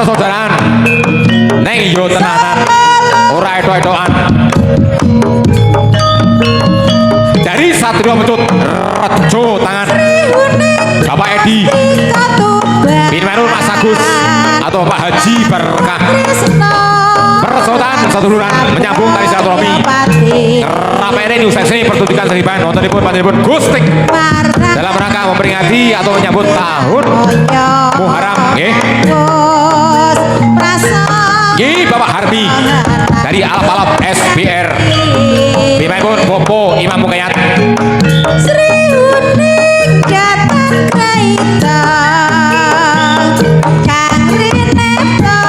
persaudaraan neng yo tenanan ora edo-edoan dari Satrio Pecut Rejo tangan Bapak Edi Pinmerul Mas Agus atau Pak Haji Berkah persaudaraan seduluran menyambung tali silaturahmi ramai ini usai seni pertunjukan seniban wontenipun panjenenganipun Gustik dalam rangka memperingati atau menyambut tahun Muharram nggih. Nggih Bapak Harbi dari Alap-Alap SBR. Pinmeripun Popo Imam Mukayat. Sri Uning datang kaita kang rinepto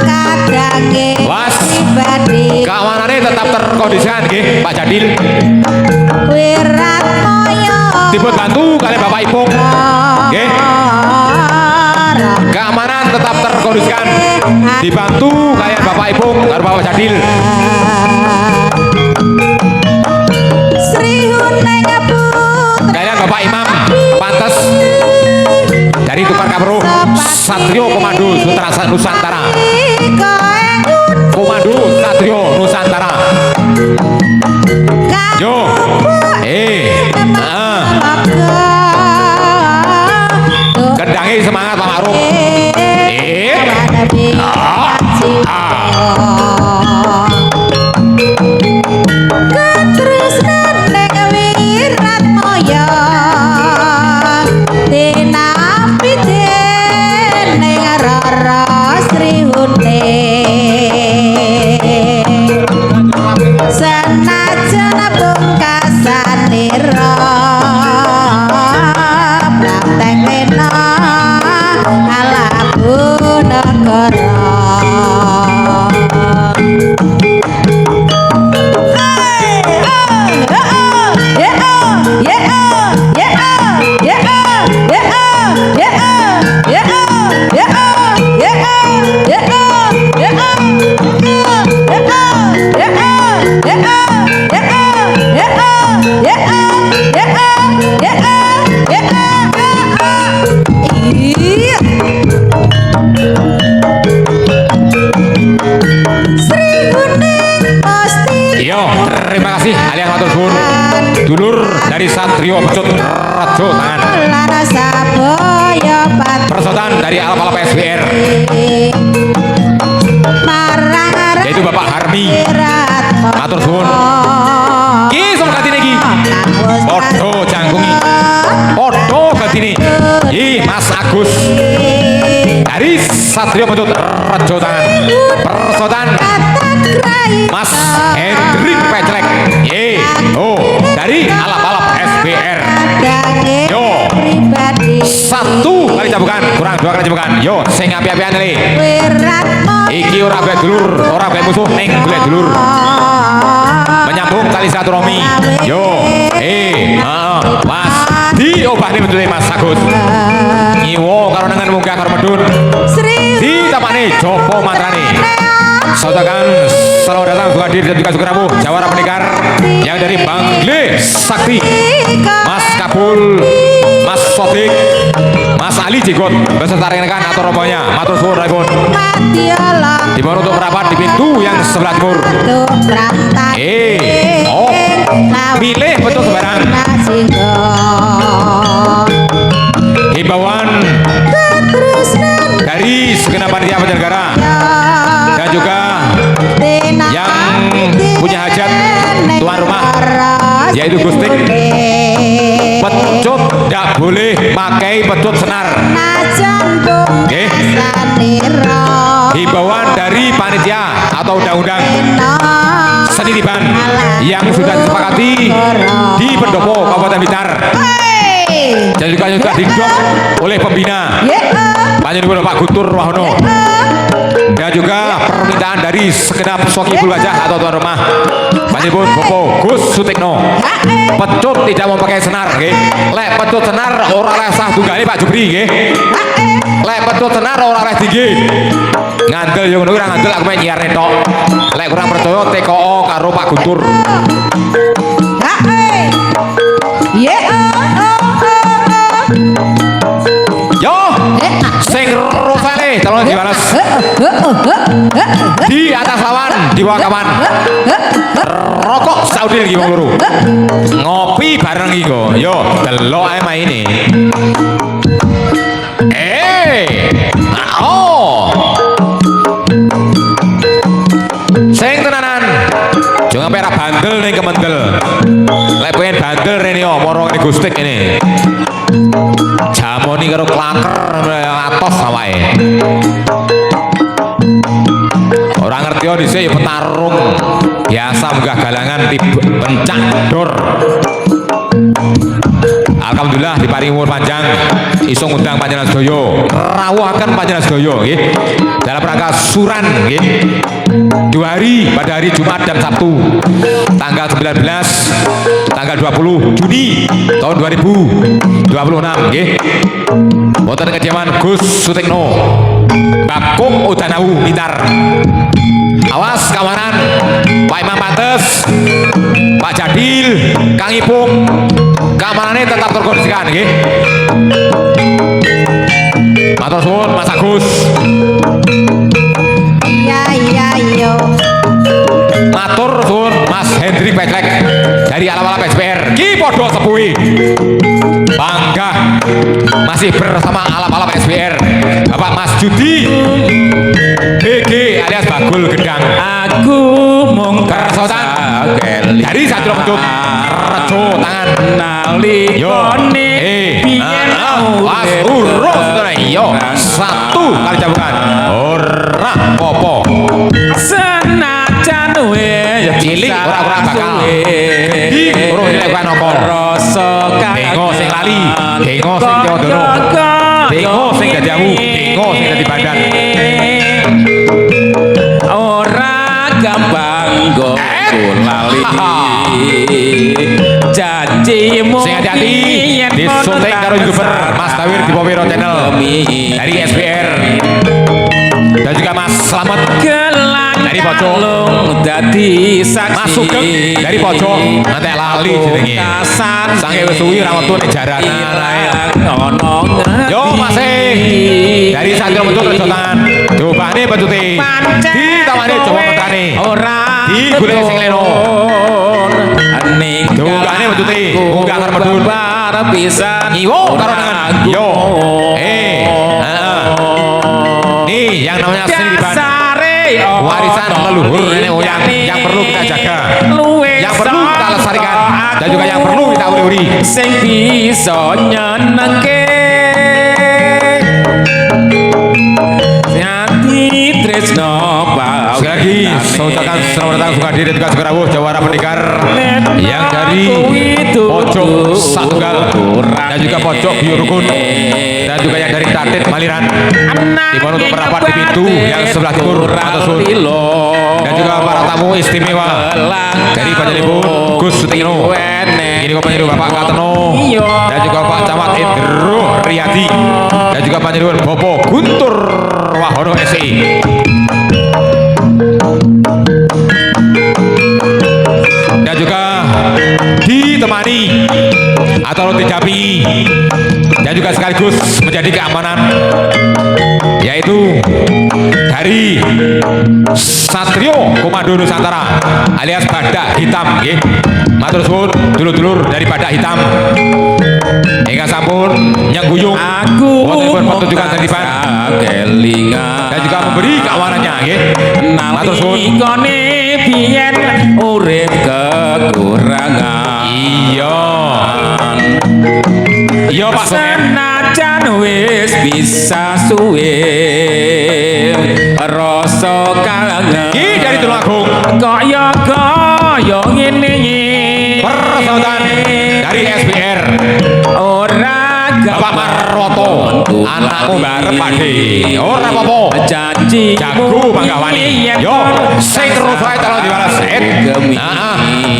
kadange pribadi. Keamanannya tetap terkondisikan nggih Pak Jadil. Wiratmoyo Dipun bantu kali Bapak Ipung. Nggih. Keamanan tetap terkondisikan dibantu kalian Bapak Ipung karo Bapak Jadil. Sri Uning Kalian Bapak Imam pantes dari Tukar Kapro Satrio Komando Nusantara. Komando Satrio Nusantara. Yo. Kendangi semangat Pak Ma'ruf. Ketresnan ning Wiratmoyo dinapi dening Rara Sri Uning senajan pungkasanira praktek lena alabu negara. Terima kasih alias matur suwun dulur dari Satrio Pecut Rejo tangan persaudaraan dari Alap-Alap SBR yaitu Bapak Harmi matur suwun ki sama katine ki podo jangkungi podo katine ki Mas Agus dari Satrio Pecut Rejo tangan persaudaraan Mas Hendrik Peclek dari Alap-Alap SBR. Yo satu kali cabukan kurang dua kali cabukan yo sing api-apian le iki ora bae dulur ora bae musuh ning golek dulur menyambung tali silaturahmi yo Mas diobahne betul Mas Agus nyiwo karo nengen munggah karo medun ditapane jopo mantrane sautakan selamat datang untuk hadir dan juga Sukarabu Jawara Pendekar yang dari Bangle Sakti Mas Kabul Mas Sodik Mas Ali Jigot beserta rekan-rekan atau rombongannya matur suwun raipun dimana untuk merapat di pintu yang sebelah timur pilih betul sembarang himbauan dari segenap panitia penyelenggara dan juga yang punya hajat tuan rumah yaitu Gustik pecut tidak boleh pakai pecut senar. Oke. Himbauan dari panitia atau undang-undang seni tiban yang sudah disepakati di Pendopo Kabupaten Blitar dan juga didok oleh pembina Panjenengan Pak Guntur Wahono dan juga permintaan dari segenap soki wajah atau tuan rumah Panjenengan Bapak Gus Sutikno pecut tidak memakai senar nggih. Lek pecut senar ora oleh sah tunggale Pak Jupri nggih. Lek pecut senar ora oleh tinggi ngandel yo ngono ora ngandel aku mek nyiarne tok. Lek kurang percaya TKO karo Pak Guntur dibales. Di atas lawan, di bawah kawan. Rokok Saudi lagi wong loro. Ngopi bareng iki kok. Yo, delok ae maine. Oh. Sing tenanan. Jangan sampai ra bandel ning kemendel. Lek pengen bandel rene yo moro ngene gustik ini. Jamoni karo klaker atos awake. Ora ngerti yo dhisik ya petarung. Biasa munggah galangan tiba pencak dor. Alhamdulillah diparingi umur panjang, iso ngundang panjenengan sedaya, rawuhaken panjenengan sedaya nggih. Dalam rangka suran nggih. 2 hari pada hari Jumat dan Sabtu. Tanggal 19, tanggal 20 Juni tahun 2026 nggih. Wonten kediaman Gus Sutikno. Bakung Udanau Blitar. Awas kawanan Pak Imam Pantes, Pak Jadil, Kang Ipung. Keamanannya tetap terkondisikan nggih. Matur suwun Mas Agus. Iya. Matur suwun Mas Hendrik Petlek dari Alap-Alap SPR. Ki podo sepuhi. Bangga masih bersama Alap-Alap SPR. Bapak Mas Judi BG alias Bagul Gendang. Aku mung Kersotan dari Satrio Pecut Rejo tangan nalikone biyen Mas urus yo 1 kali cambukan ora popo senajan we cilik ora bakal urung nek kan apa rasa dengo sing lali dengo sing Jawa dengo sing Gajahmu dengo sing dadi badan ora gampang go lali janjimu sing hati-hati disunting karo youtuber Mas Tawir di Popiro Channel dari SPR dan juga Mas Slamet dari pojok dadi saksi Mas Sugeng dari pojok nanti lali jenenge sange wis suwi ra metu nek jaranan ae yo Mas dari Satrio Pecut Rejo tangan cobane becute ditawani Jawa Mentrane di gulene sing leno dungane becute munggah karo medun pisan iwo karo tangan yo nih yang namanya seniman warisan leluhur nenek moyang yang perlu kita jaga yang perlu kita lestarikan dan juga yang perlu kita uri-uri sing bisa nyenengke nyati tresno sekali lagi saya ucapkan selamat datang Sukadi dan juga Sukarawuh Jawara Pendekar yang dari pojok Satunggal dan juga pojok Biurukun dan juga yang dari Tatit Maliran dimana untuk merapat di pintu yang sebelah timur atau sur dan juga para tamu istimewa dari Panjenengan Gus Sutikno ini kok Panjenengan Bapak Kateno dan juga Pak Camat Indro Riyadi dan juga Panjenengan Bopo Guntur Wahono SI dan juga ditemani atau didampingi dan juga sekaligus menjadi keamanan yaitu dari Satrio Komando Nusantara alias Badak Hitam nggih. Matur suwun dulur-dulur dari Badak Hitam ingkang sampun nyengguyung wonten pertunjukan seniman kelingan dan juga memberi keamanannya nggih. Matur suwun biyen urip kekurangan iya Pak senajan wis bisa suwe rasa kangen iki dari Tulungagung kaya ngene persahabatan dari SPR ora Bapak Marwoto anakmu barep Pakde ora apa-apa janji jago panggawani yo sing terus wae calon dibalas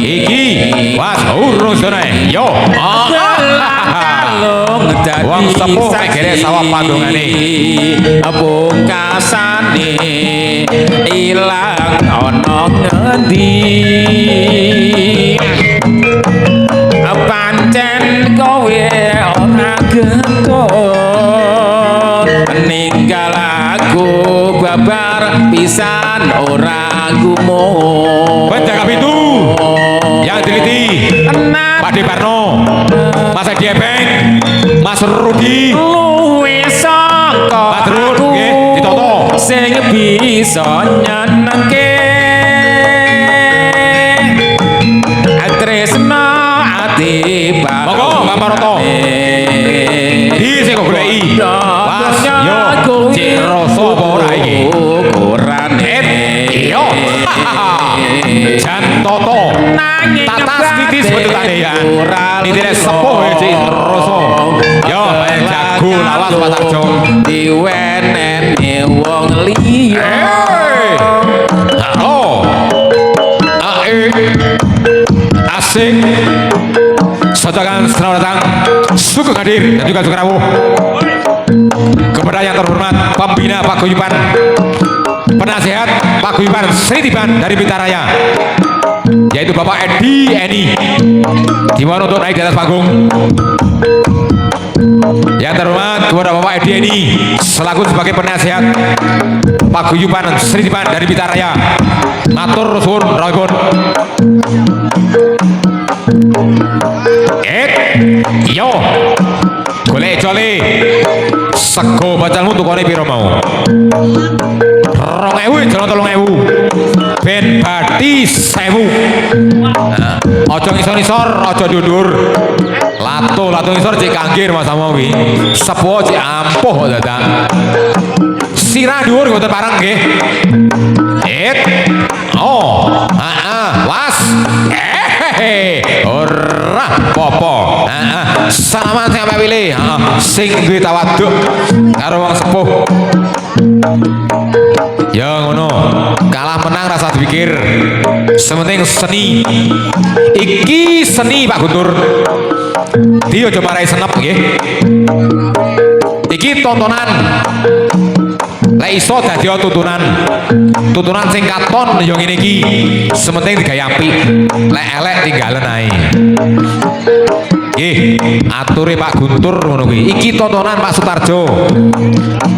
iki was urus dene yo wong sepuh megere sawah pandungane pungkasane ilang ana ngendi pancen kowe ora getun ninggal aku pisan ora gumun. Penjaga pintu yang teliti Pak De Parno, Mas Edi Ebeng, Mas Rudi, Luwe saka Mas Rud, nggih, ditoto. sing bisa nyenengke tresna ati Monggo, Pak Maroto. Di sing kok goleki. Mas yo cek rasa apa ora iki? ukuran Yo. Jan Toto. Tatas titis betulane ya. Nitine sepuh cek rasa. Yo jago lawas Pak Tarjo. diweneni wong liya. Oh. Asik. Saudara selamat datang. Sugeng hadir dan juga sugeng rawuh. Kepada yang terhormat Pembina Paguyuban, Penasehat Paguyuban Sri Tiban dari Blitaraya, yaitu Bapak Eni. Dimohon untuk naik di atas panggung. Yang terhormat kepada Bapak Eni selaku sebagai penasehat Paguyuban Sri Tiban dari Blitaraya. Matur suwun rawuhipun. Yo golek jole sego bacalmu tukone piro mau 2.000 jalan 3.000 ben bathi 1.000. Aja ngisor-ngisor aja ndur lato ngisor cek kanggir mas sama wi sepuh cek ampuh kok dadak sirah dhuwur mboten pareng nggih. Was ora popo. Salaman sampai pilih sing duwe tawaduk karo wong sepuh. Ya ngono, kalah menang rasa dipikir. Sementing seni. Iki seni Pak Guntur. Dia aja marai senep nggih. Iki tontonan. Lek iso dadi tutunan sing katon ya ngene iki. Sementing digawe apik. Lek elek tinggalen ae. Nggih, ature Pak Guntur ngono kuwi. Iki tontonan Pak Sutarjo.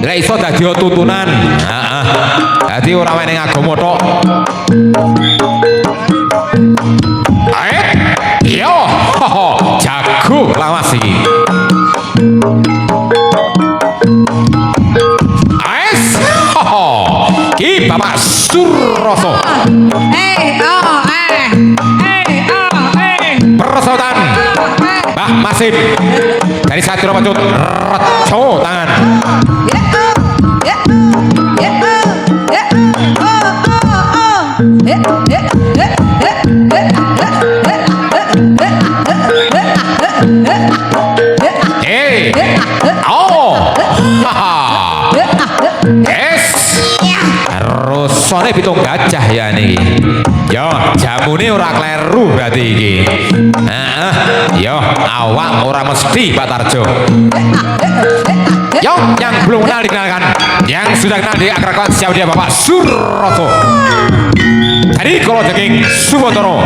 Lek iso dadi tutunan. Heeh. Dadi ora meneng agama tok. Yo, jago lawas iki. Ki Bapak Surroso. Persotan Mbah Masim dari Satrio Pacut Reco tangan. Rusone pitung gajah ya niki. Yo, jamune ora kleru berarti iki. Yo, awak ora mesti Pak Tarjo. Yo, yang belum kenal dikenalkan. Yang sudah kenal diakrabkan siapa dia Bapak Surroso. Dari Kolo Jengking Subotoro.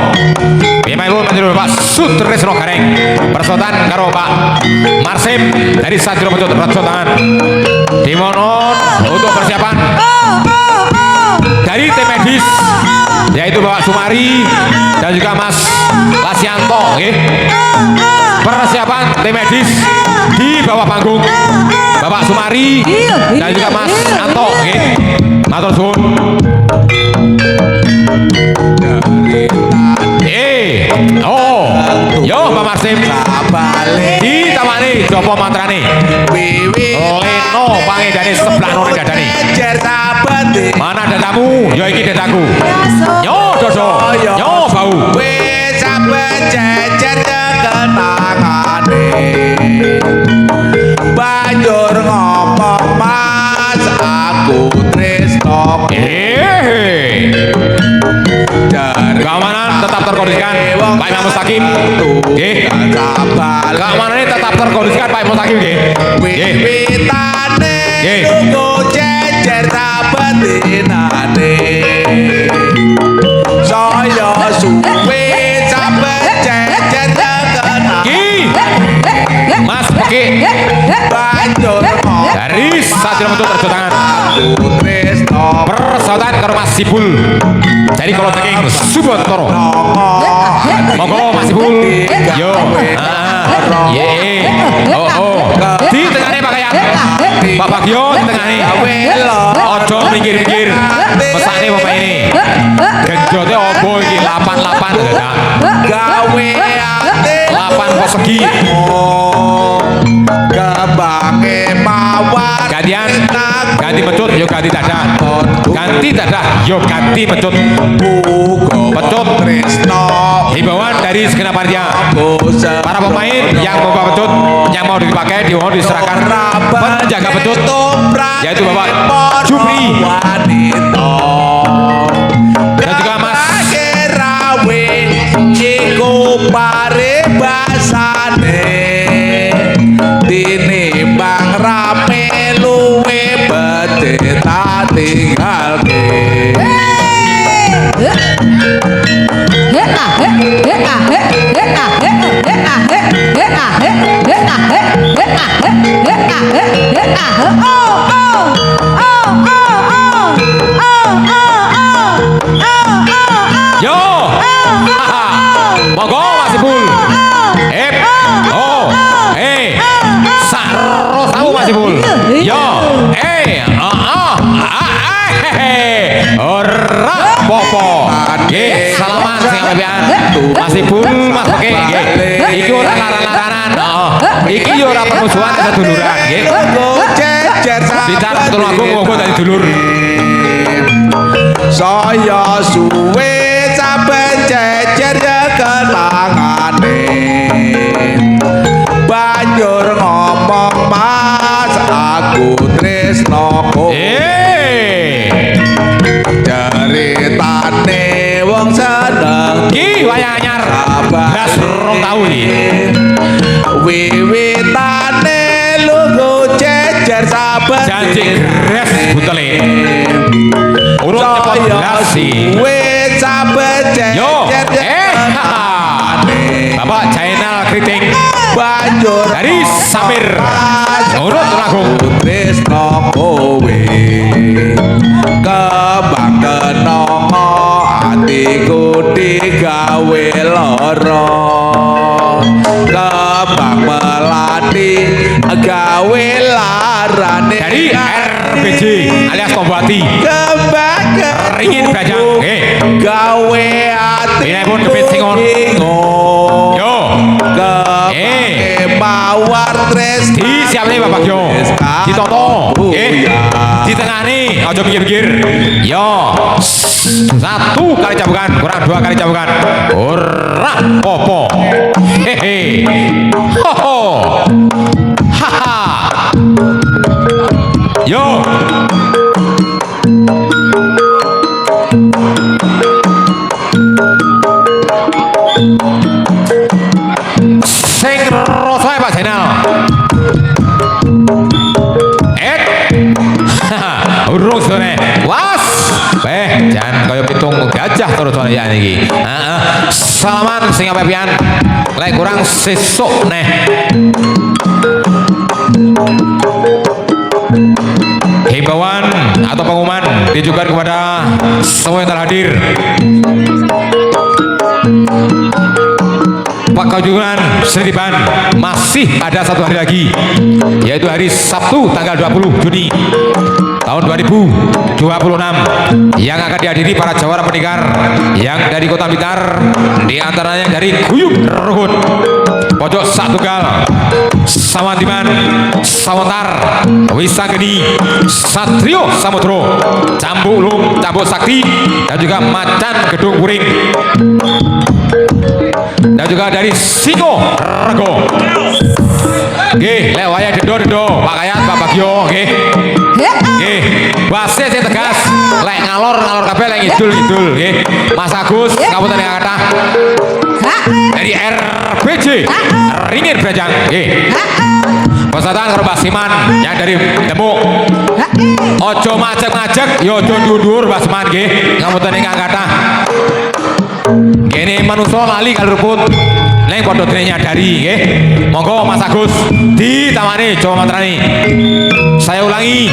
Piyambakipun panjenengan Bapak Sutresno Gareng. Persotan karo Pak Marsim dari Satrio Pacut Reco tangan. Dimohon untuk persiapan dari tim medis yaitu Bapak Sumari dan juga Mas Lasianto nggih. Persiapan tim medis di bawah panggung Bapak Sumari dan juga Mas Anto nggih. Matur suwun. Yo Pak Marsim di tamani jopo mantrane Leno pangedane sebelah nore dadane. Mana dadamu? Yo iki dadaku. Yo dodo. Yo bau. Wis saben jejer nyekel tangane. Banjur ngomong Mas aku tresno. Keamanan tetap terkondisikan Pak Imam Mustaqim. Nggih. Keamanannya tetap terkondisikan Pak Imam Mustaqim nggih. Wiwitane tunggu jejer sabetinane. Saya suwe saben jejer nyekel. Mas Peki banjur dari Satrio Pacut Reco tangan. aku tresno. Pasautan karo Mas Sipul. Jadi kalau saking Subantoro. Monggo Mas Sipul. Yo. Ye. Oh. Di tengahnya pakaian. Pak Bagio di tengahnya. Ojo minggir-minggir. Pesane Bapak ini. Genjote opo iki 88 dadak. Gawe ati Lapan persegi. Kebange mawar Ganti mecut yo ganti dadah. Ganti dadah yo ganti mecut. Pecut Tresno himbauan dari segenap panitia. Para pemain yang membawa pecut yang mau dipakai mohon diserahkan penjaga pecut yaitu Bapak Jupri dan juga Mas Rawe iku paribasane tinimbang rame luwe bedhe tak tinggalke yo. Monggo Mas Sipul. Saro tahu Mas Sipul. Yo. Ora popo. Nggih, salaman sing apean. Mas Sipul, Mas Oke nggih. Iki ora laran-laranan. Iki yo ora permusuhan seduluran nggih. jejer Bicar tulung aku monggo dadi dulur. saya suwe saben jejer kenangane banjur ngomong Mas aku tresno kowe ceritane wong seneng Ki wayang anyar. Blas rong tau iki. wiwitane lugu jejer saben Janji gres butele. Urut cepot blas sih. suwe saben Yo. jejer Bapak Jainal Kriting banjur dari Samir. Urut Tulungagung. tresno kowe kembang kenongo atiku digawe lara kembang melati gawe larane Dari RBJ alias Kombati. kembang Ringin Bajang. gawe ati Ini pun kepit singon. Yo. kembang mawar tresno Di siap nih Bapak Yo. Ditoto. Di tengah nih. Ojo pikir-pikir. Yo. 1 kali cabukan, kurang 2 kali cabukan. Ora popo. Hehe. Ho. Haha. Yo. Sing rasa Pak Jenal. Urung sore. Was. Jangan kaya pitung gajah terus sore ya niki. Salaman sing apepian. Lek kurang sesuk neh. Himbauan atau pengumuman ditujukan kepada semua yang telah hadir. Pak Kunjungan Sertiban masih ada 1 hari lagi, yaitu hari Sabtu tanggal 20 Juni tahun 2026 yang akan dihadiri para jawara pendekar yang dari Kota Blitar, diantaranya dari Guyub Ruhut, Pojok Satunggal, Sawandiman, Sawantar, Wisageni, Satrio Samudro, Cambuk Ulung, Cambuk Sakti, dan juga Macan Gedung Kuring, dan juga dari Singo Rego. Nggih, lek wayah dendo Pak Kayat, Pak Bagio, nggih. Nggih, wasit sing tegas, lek ngalor kabeh, lek ngidul nggih. Mas Agus Kabupaten Kathah. Dari RBJ Ringin Bajang, nggih. Peserta karo Mbak Siman yang dari Demuk. Ojo macet-macet, yo ojo ndur-ndur Mbak Siman nggih. Kabupaten Kathah. Kene manusia lali kalau ruput neng padha dene nyadari nggih. Monggo Mas Agus ditawani Jawa Matrani. Saya ulangi.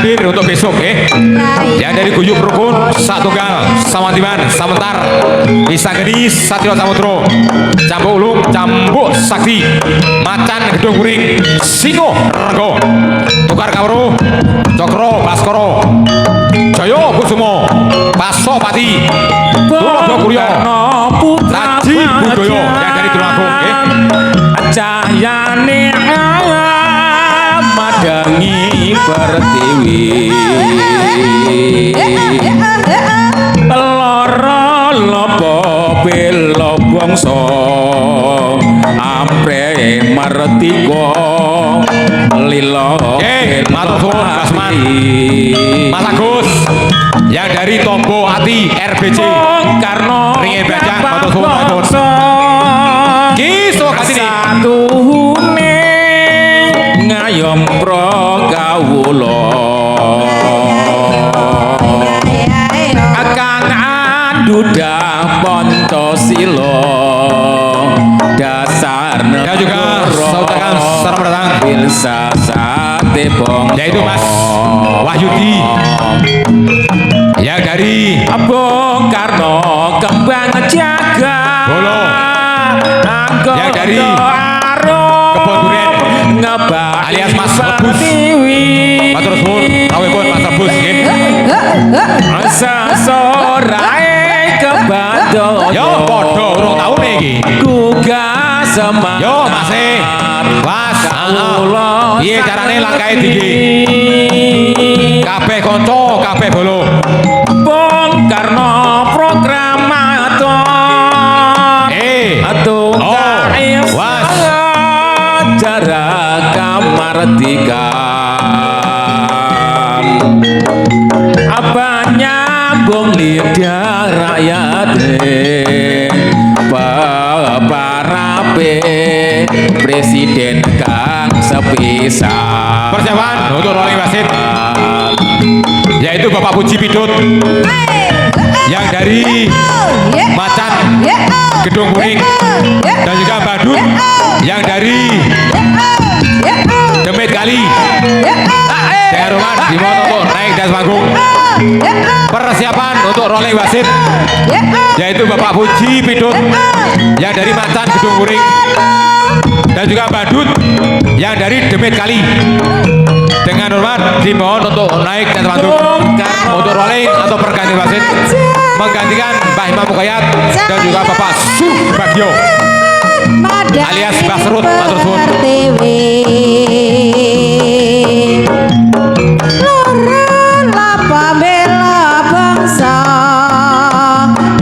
hadir untuk besok yang dari Guyub Rukun Satunggal Samantiman Samentar Bisa Gedis Satrio Samudro Cambuk Ulung Cambuk Sakti Macan Gedung Kuring Singo Rego Tukar Kawru Cokro Baskoro Joyo Kusumo Paso Pati Tulodo Kuryo Raji Budoyo yang dari Tulungagung Cahyane madangi pertiwi lara lopo belo bangsa ampre martika lila matur suwun Basman Mas Agus yang dari Tombo Ati RBC Karno Ringin Bajang matur suwun Kiso kasih satuhune ngayom pragawula akan adudah Pancasila dasar dan juga saudara selamat datang Bilsa sate bong yaitu Mas Wahyudi yang dari Bung Karno kembang jaga Bolo yang dari Kebon Durian alias Mas Rebus matur suwun rawuhipun Mas Rebus nggih asa sorae kebadoyo yo padha urung taune iki gugah semangat yo Mas Mas piye carane langkahe tinggi kabeh kanca kabeh bolo Bung Karno programator was jarak kamardikan apa nyambung lidah rakyat parape presiden kang sepisah persiapan untuk rolling wasit yaitu Bapak Puji Pidut yang dari Macan Gedung Kuning dan juga Badut yang dari Demit Kali dengan rumah dimohon untuk naik di atas panggung persiapan untuk rolling wasit yaitu Bapak Puji Pidut yang dari Macan Gedung Kuning dan juga Badut yang dari Demit Kali dengan hormat dimohon untuk naik di atas panggung untuk rolling atau pergantian wasit menggantikan Mbah Imam Mukayat dan juga Bapak Subagio alias Basrut matur suwun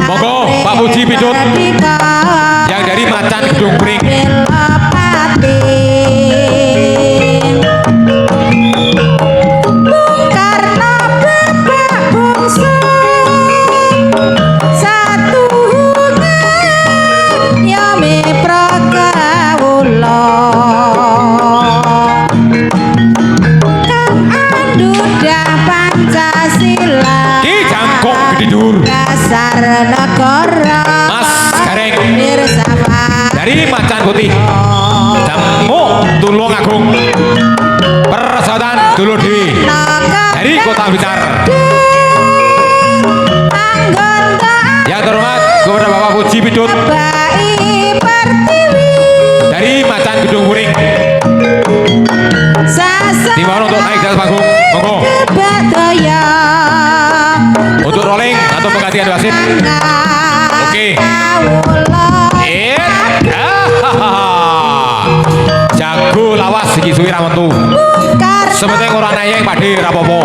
monggo Pak Puji Pidut yang dari Macan Gedung Kuning Mas Gareng dari Macan Putih Jamu Tulung Agung Persaudaraan Dulur Dewi dari Kota Blitar yang terhormat kepada Bapak Puji Pidut dari Macan Gedung Kuring dimohon untuk naik di atas panggung monggo untuk rolling atau penggantian wasit oke jago lawas iki suwi ra metu sementing ora nayeng padhe ra apa-apa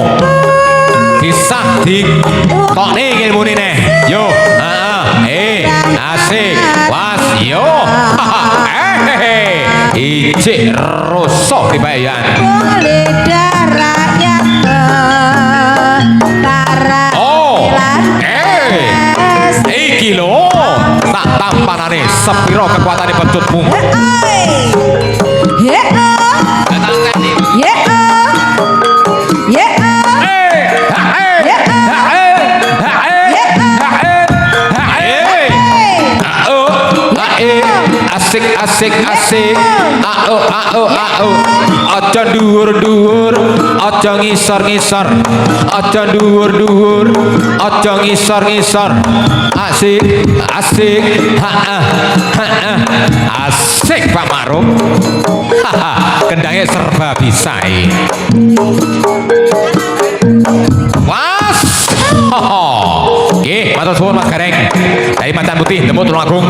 kisah di tokne ilmune neh yo asik was yo ijik rosok dibayan iki lho tak tampanane sepiro kekuatane pentutmu asik asik asik aja dhuwur-dhuwur aja ngisor-ngisor aja dhuwur-dhuwur aja ngisor-ngisor asik asik asik Pak Maruf kendangnya serba bisa was oke matur suwun Mas Gareng dari Macan Putih Demut Tulungagung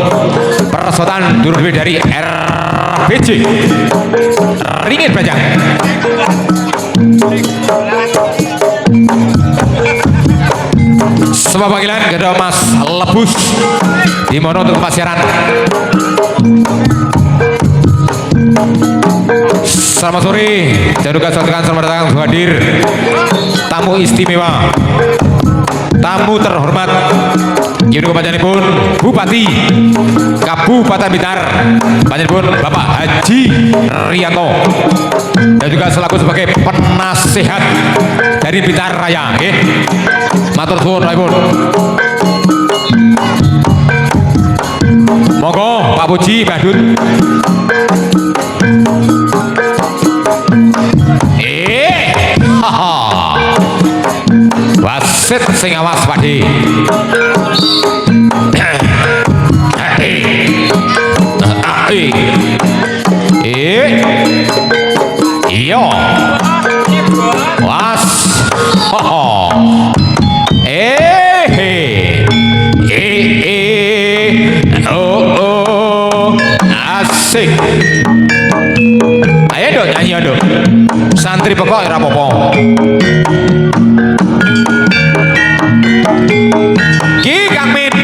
persotan dulur dari RBJ Ringin Bajang sebuah panggilan kepada Mas Lebus di mono untuk pasiaran. Selamat sore dan juga selamat datang hadir tamu istimewa tamu terhormat Yaitu kepanjanipun Bupati Kabupaten Blitar panjenengan Bapak Haji Rianto dan juga selaku sebagai penasehat dari Blitar Raya nggih. Matur suwun Raipun. Monggo Pak Puji Badut. Wasit sing awas Pakde. Iya. Was. Asik. Ayo dong nyanyi dong. Santri pokok ora apa-apa. Ki Kang Min.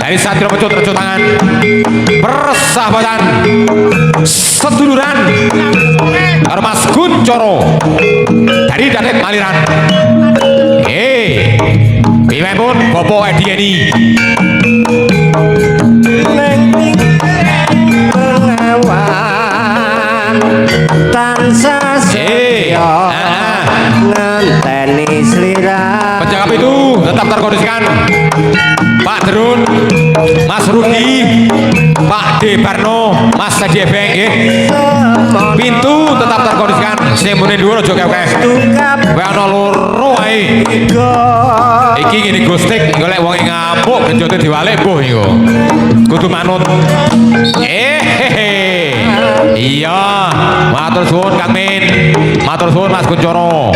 Dari Satrio Pecut Rejo Tangan. Persahabatan. Seduluran. Karo Mas Kuncoro. Dari Danet Maliran. Pimen pun Bopo Edieni. Tansah setia ngenteni slira. Penjaga itu tetap terkondisikan Pak Derun, Mas Rudi, Pak De Barno, Mas Sadi Ebeng pintu tetap terkondisikan sing muni dhuwur aja kewek wae ana loro ae iki ngene gostik golek wong ngamuk genjote diwalik mbuh iku kudu manut iya matur suwun Kang Min matur suwun Mas Kuncoro.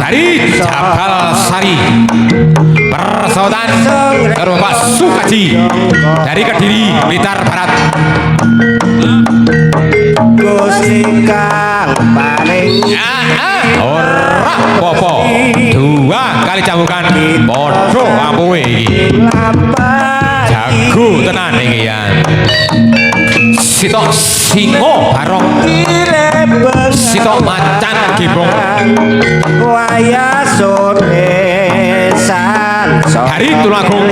Dari Jabal Sari Persaudan karo Pak Sukaji dari Kediri Blitar Barat. Gusti Kang paling ora popo dua kali cambukan padha ampuhe iki jago tenan iki ya sitok singo barong sitok macan gembong waya sore dari Tulungagung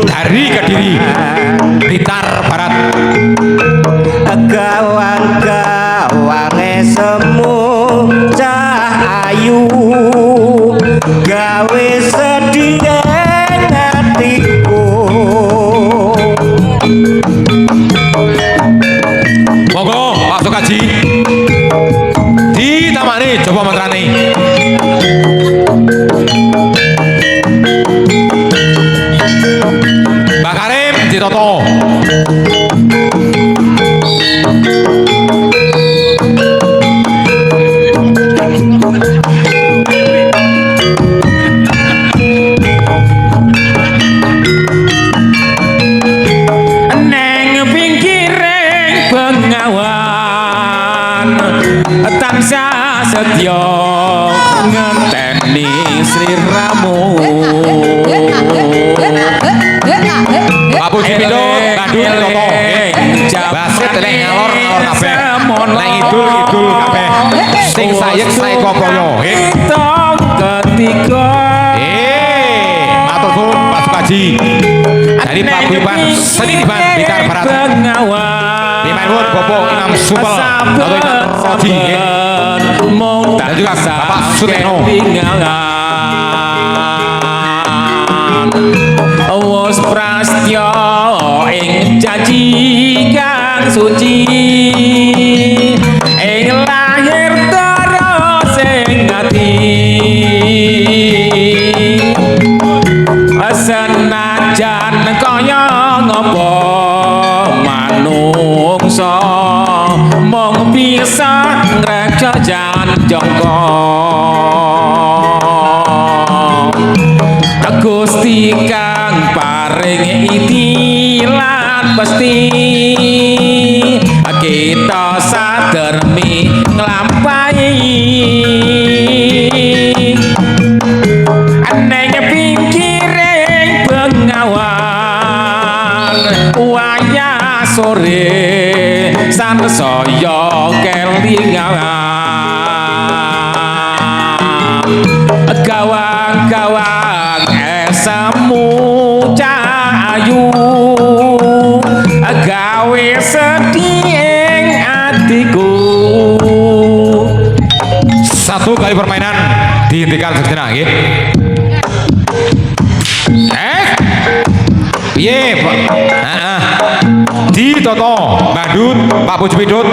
dari Kediri Blitar Barat gawang-gawange semu cahayu gawe sedih hatiku. monggo Pak Sukaji ditamani coba mantrane. Mbak Karim ditoto. Neng pinggiring bengawan tansah setya ngenteni sliramu. Pak Puji Pindo Bandung ditoto. Basit nek ngalor kabeh. Nek idul kabeh. sing sayek saeka kaya tong ketiga matur suwun Pak Sukaji dari paguyuban seni Diban Blitar Barat dimanipun Bapak Imam Supel atau Imam Rodi dan juga Bapak Suteno wis prastya ing janji kang suci ing lahir terus ing ati senajan kaya ngapa manungsa mung bisa ngrejajan jangka Gusti kang paring itilan pasti kita sadermi nglampahi neng pinggiring bengawan wayah sore sansaya kelingan gawang-gawang semu cahayu gawe sedih atiku satu kali permainan dihentikan sejenak nggih piye Pak ditoto Badut Pak Pujpidut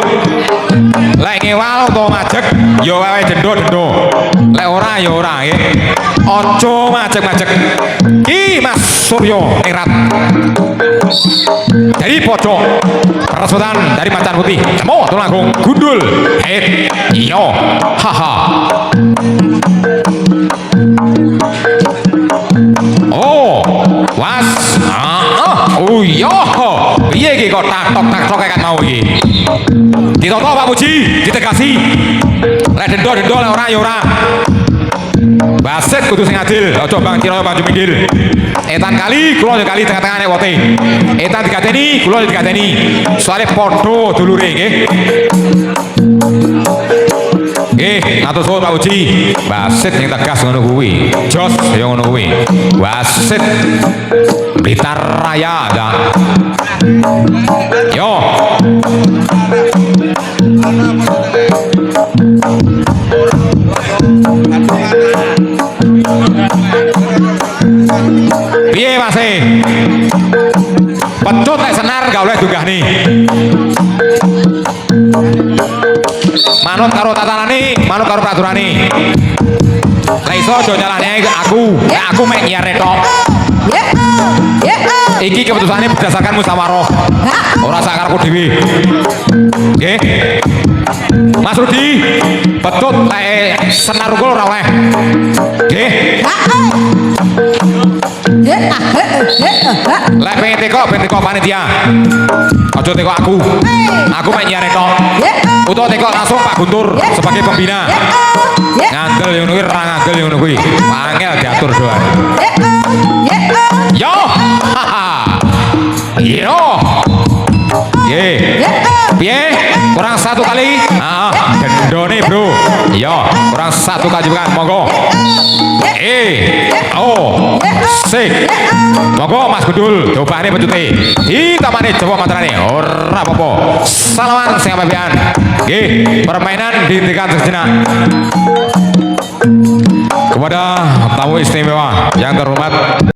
lek ngewal utawa majek ya wae dendo-dendo lek ora ya ora nggih aja majek-majek Ki Mas Suryo Ningrat dari pojok peresutan dari Macan Putih Cemo Tulanggung Gundul hit iyo haha oh was oh iya piye iki kok tak-tok kan mau iki ditoto Pak Puji ditegasi lek dendo-dendo lek ora ya ora Baset kudu sing adil, aja bang kira maju minggir. Etan kali, kula yo kali tengah-tengah nek wote. Etan digateni, kula yo digateni. Soale padha dulure nggih. Nggih, atur suwun Pak Uji. Baset sing tegas ngono kuwi. Jos ya ngono kuwi. Wasit Blitar Raya ada. Yo. Piye Mas? Pecut nek senar gak oleh dugahne. Manut karo tatanane, manut karo praturane. Lah iso aja nyalahne aku. Nek aku mek nyiar tok. Iki keputusannya berdasarkan musyawarah. Ora sakarepku dhewe. Nggih. Mas Rudi, pecut nek senar ukul ora oleh. Nggih. Lek pengen teko panitia. Aja teko aku. Aku mek nyiar tok. Utawa teko langsung Pak Guntur sebagai pembina. Ngandel ngono kuwi ra ngandel ngono kuwi. Angel diatur doan. Yo. Yo. Ye. Piye? Kurang satu kali. Gendone, Bro. Yo, kurang satu kali bukan. Monggo. Oh. Sik. Monggo Mas Gundul, cobane pecute. Ditamane Jawa mantrane. Ora apa-apa. Salaman sing apepian. Nggih, permainan dihentikan sejenak. Kepada tamu istimewa yang terhormat